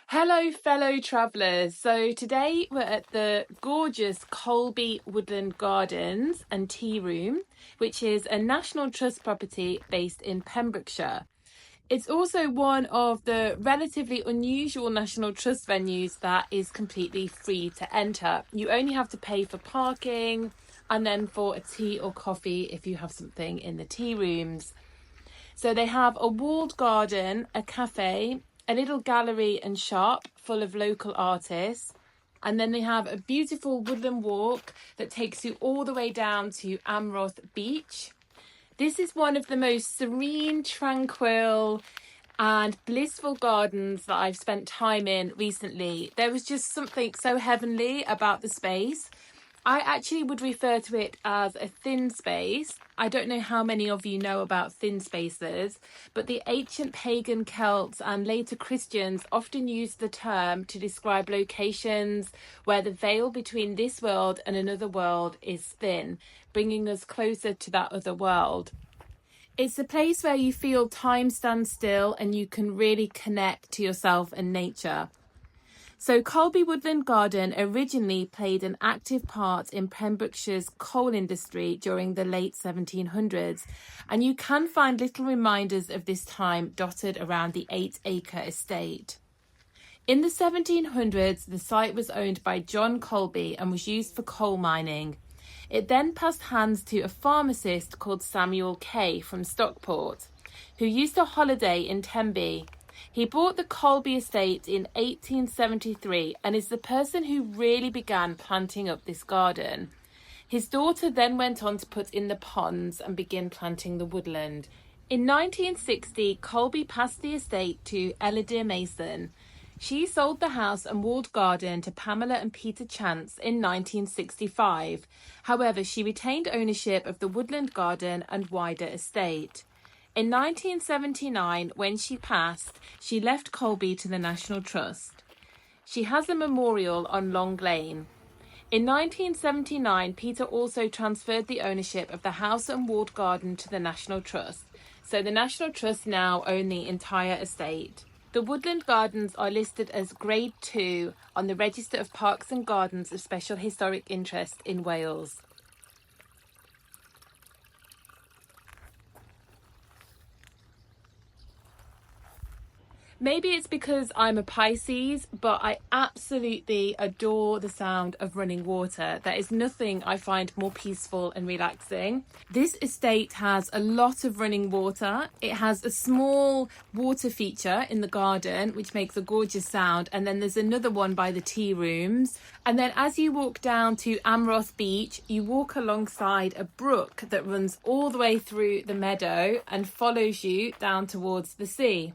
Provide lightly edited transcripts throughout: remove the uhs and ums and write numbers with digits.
Hello, fellow travellers. So today we're at the gorgeous Colby Woodland Gardens and Tea Room, which is a National Trust property based in Pembrokeshire. It's also one of the relatively unusual National Trust venues that is completely free to enter. You only have to pay for parking and then for a tea or coffee if you have something in the tea rooms. So they have a walled garden, a cafe, a little gallery and shop full of local artists. And then they have a beautiful woodland walk that takes you all the way down to Amroth Beach. This is one of the most serene, tranquil, and blissful gardens that I've spent time in recently. There was just something so heavenly about the space. I actually would refer to it as a thin space. I don't know how many of you know about thin spaces, but the ancient pagan Celts and later Christians often used the term to describe locations where the veil between this world and another world is thin, bringing us closer to that other world. It's a place where you feel time stand still and you can really connect to yourself and nature. So Colby Woodland Garden originally played an active part in Pembrokeshire's coal industry during the late 1700s, and you can find little reminders of this time dotted around the 8-acre estate. In the 1700s, the site was owned by John Colby and was used for coal mining. It then passed hands to a pharmacist called Samuel Kay from Stockport, who used to holiday in Tenby. He bought the Colby estate in 1873 and is the person who really began planting up this garden. His daughter then went on to put in the ponds and begin planting the woodland. In 1960, Colby passed the estate to Elodie Mason. She sold the house and walled garden to Pamela and Peter Chance in 1965. However, she retained ownership of the woodland garden and wider estate. In 1979, when she passed, she left Colby to the National Trust. She has a memorial on Long Lane. In 1979, Peter also transferred the ownership of the house and walled garden to the National Trust. So the National Trust now own the entire estate. The woodland gardens are listed as Grade 2 on the Register of Parks and Gardens of Special Historic Interest in Wales. Maybe it's because I'm a Pisces, but I absolutely adore the sound of running water. There is nothing I find more peaceful and relaxing. This estate has a lot of running water. It has a small water feature in the garden, which makes a gorgeous sound. And then there's another one by the tea rooms. And then as you walk down to Amroth Beach, you walk alongside a brook that runs all the way through the meadow and follows you down towards the sea.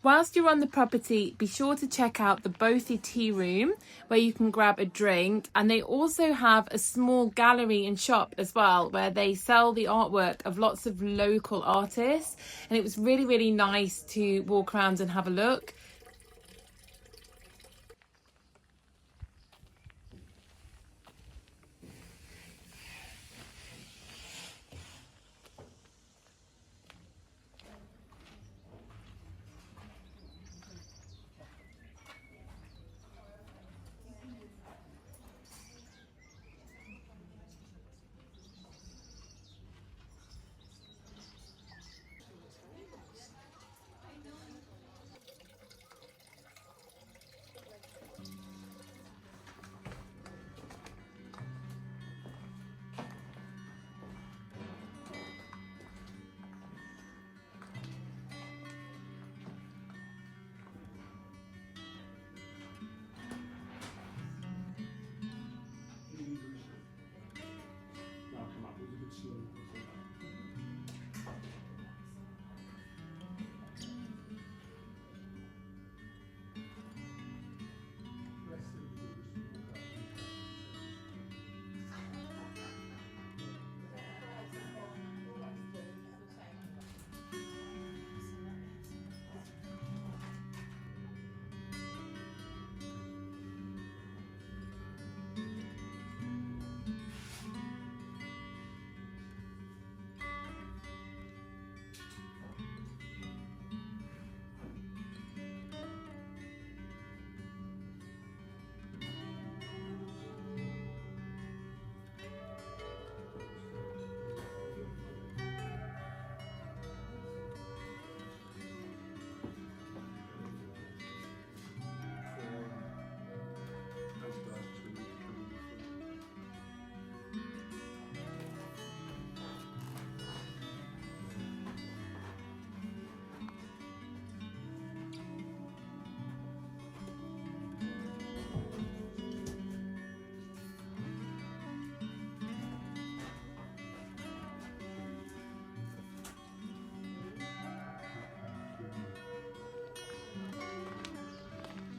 Whilst you're on the property, be sure to check out the Bothy Tea Room where you can grab a drink, and they also have a small gallery and shop as well where they sell the artwork of lots of local artists, and it was really, really nice to walk around and have a look.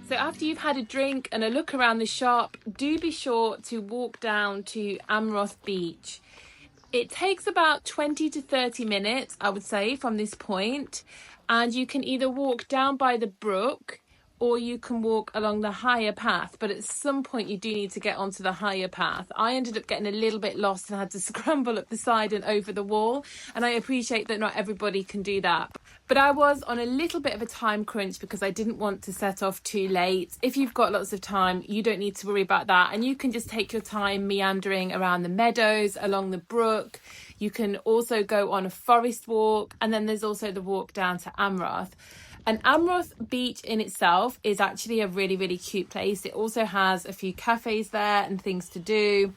So after you've had a drink and a look around the shop, do be sure to walk down to Amroth Beach. It takes about 20 to 30 minutes, I would say, from this point, and you can either walk down by the brook or you can walk along the higher path, but at some point you do need to get onto the higher path. I ended up getting a little bit lost and had to scramble up the side and over the wall, and I appreciate that not everybody can do that. But I was on a little bit of a time crunch because I didn't want to set off too late. If you've got lots of time, you don't need to worry about that, and you can just take your time meandering around the meadows, along the brook. You can also go on a forest walk, and then there's also the walk down to Amroth. And Amroth Beach in itself is actually a really, really cute place. It also has a few cafes there and things to do.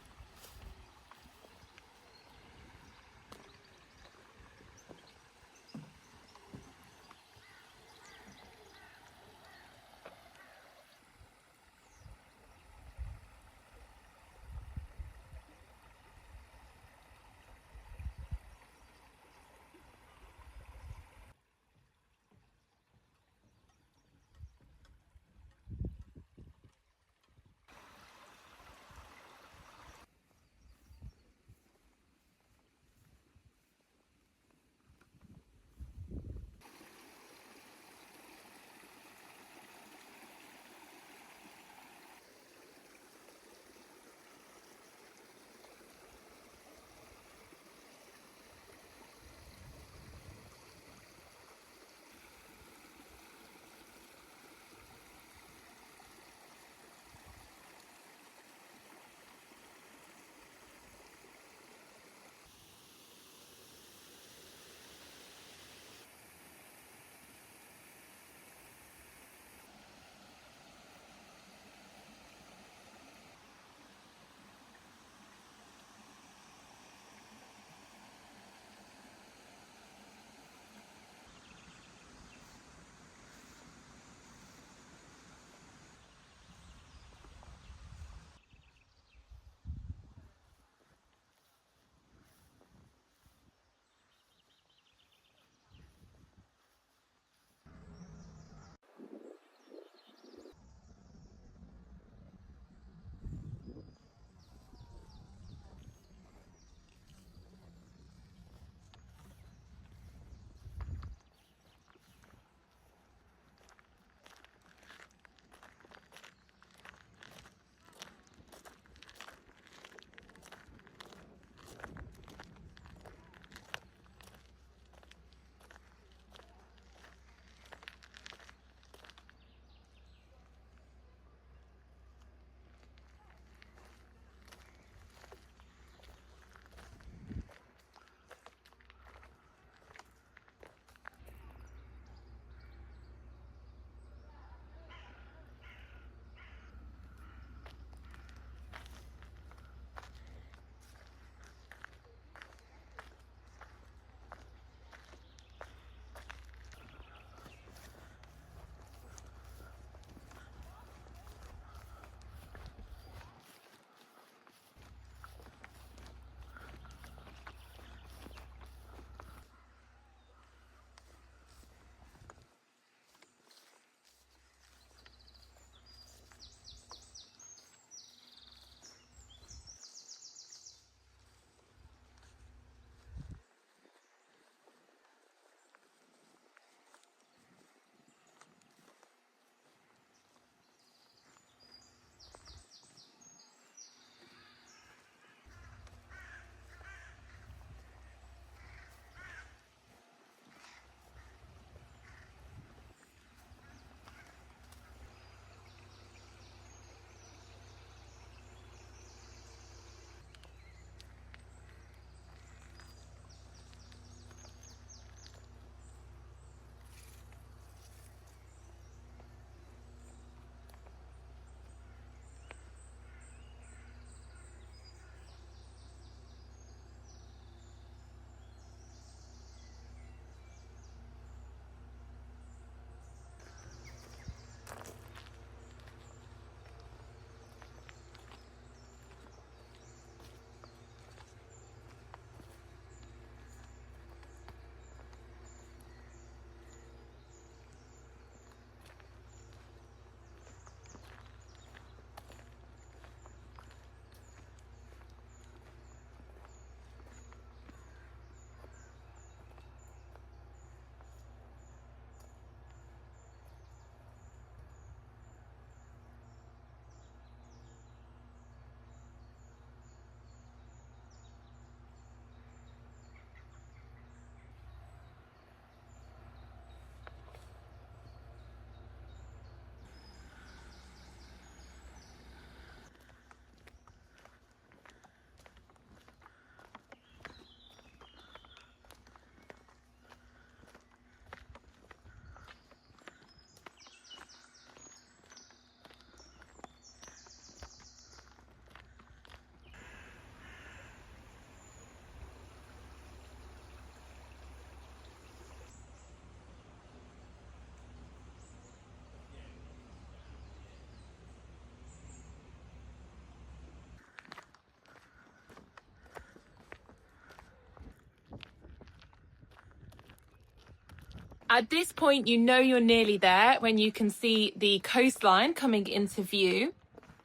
At this point, you know you're nearly there when you can see the coastline coming into view.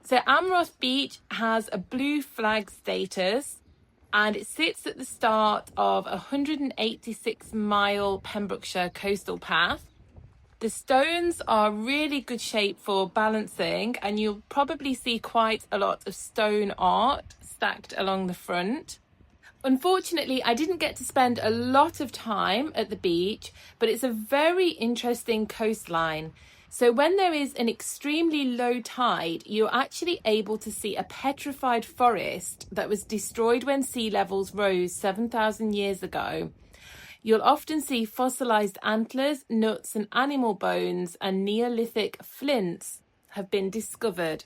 So Amroth Beach has a blue flag status and it sits at the start of a 186-mile Pembrokeshire coastal path. The stones are really good shape for balancing, and you'll probably see quite a lot of stone art stacked along the front. Unfortunately, I didn't get to spend a lot of time at the beach, but it's a very interesting coastline. So when there is an extremely low tide, you're actually able to see a petrified forest that was destroyed when sea levels rose 7,000 years ago. You'll often see fossilized antlers, nuts and animal bones, and Neolithic flints have been discovered.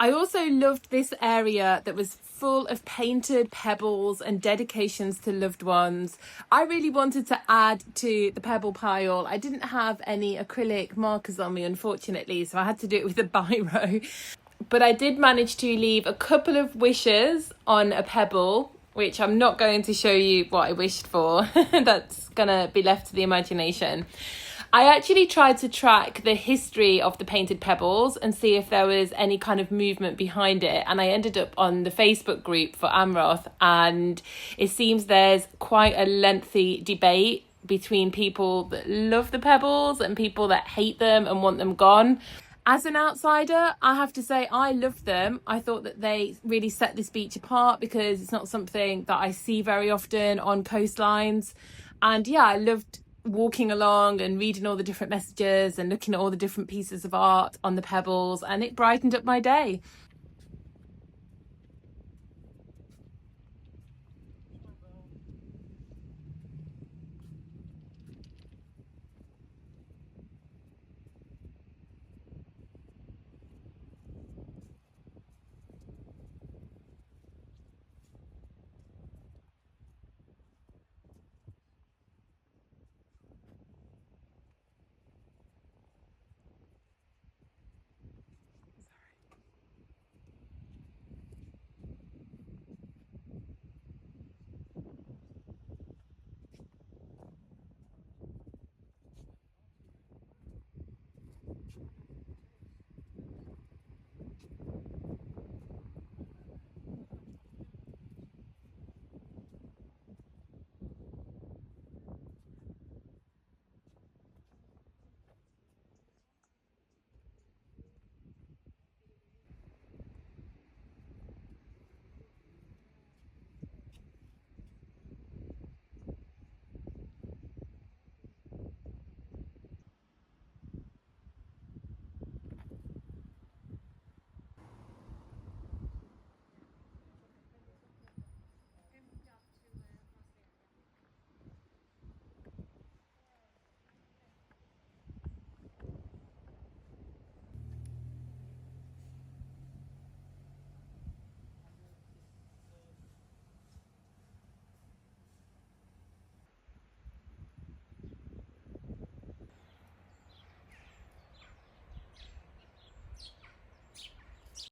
I also loved this area that was full of painted pebbles and dedications to loved ones. I really wanted to add to the pebble pile. I didn't have any acrylic markers on me, unfortunately, so I had to do it with a biro. But I did manage to leave a couple of wishes on a pebble, which I'm not going to show you what I wished for. That's gonna be left to the imagination. I actually tried to track the history of the painted pebbles and see if there was any kind of movement behind it. And I ended up on the Facebook group for Amroth, and it seems there's quite a lengthy debate between people that love the pebbles and people that hate them and want them gone. As an outsider, I have to say I loved them. I thought that they really set this beach apart because it's not something that I see very often on coastlines. And yeah, I loved walking along and reading all the different messages and looking at all the different pieces of art on the pebbles, and it brightened up my day.